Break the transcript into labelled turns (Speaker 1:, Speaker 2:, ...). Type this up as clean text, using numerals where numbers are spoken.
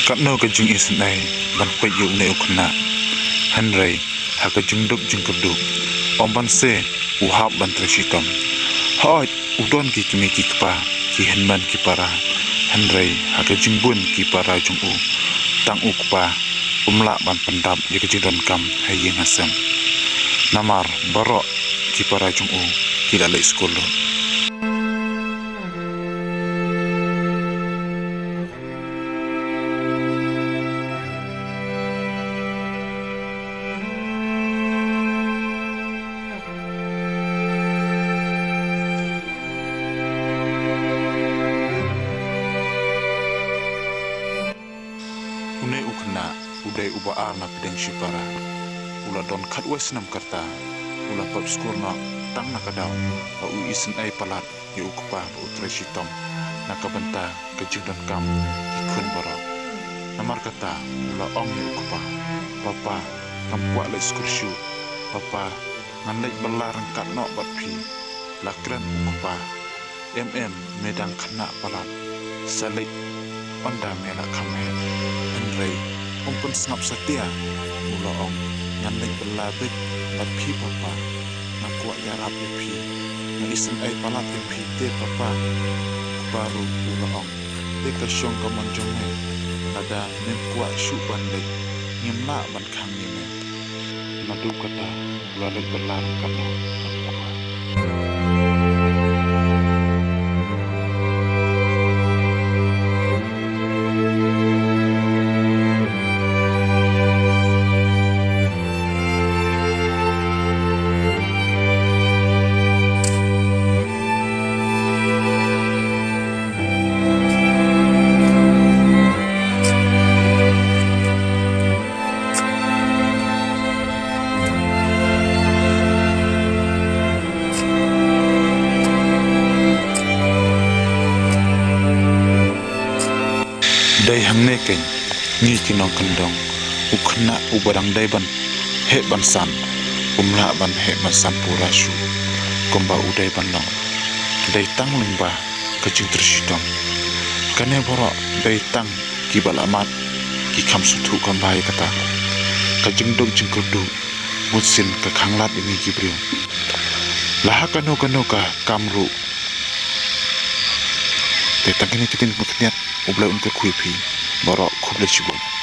Speaker 1: Kat no ka jing isnai ban kwai yu ne ukna hanrei ha ka jing duk jing keduk om ban se u hab ban tresitom hoi udon ki kimi ki kpa ki henman ki para hanrei ha ka jing bun ki para jung u tang u kpa umla ban pendam ye ka jing don kam hai ye ngasem namar baro ki para jung u ki dalai skolo Une ukna udai uba arna pedeng shipara ula don khat wesnam karta ula pap skor na tang na kadaw pa u isin ay palat yu ukpa u treshitom na kabanta kajudon kam ikun baro namar kata ula ong yu ukpa papa kampwa le skurshu papa nganlek belarang kat no bat pi lakran ukpa medang khana palat salik onda mela khamhe Henry pun snap setia mula ong nyanlik belabik bat pi papa na kuat ya rapi pi na isen ai palat pi te papa baru mula ong de ka syong ka manjome ada nem kuat syu ban le ngimla ban khang ni me madu kata lalek belar kata dai hangne ken ni kinong kendong ukhna ubarang dai ban he ban san umla ban he ban san pura shu komba udai ban no dai tang lumba kajing tersidong kane boro dai tang ki balamat ki kham suthu kombai kata kajing dong jingkudu mutsin ka khanglat ini gibriu lah kano ka kamru te tangkini kitin mukniat ublai unke kuipi borok kuble chibun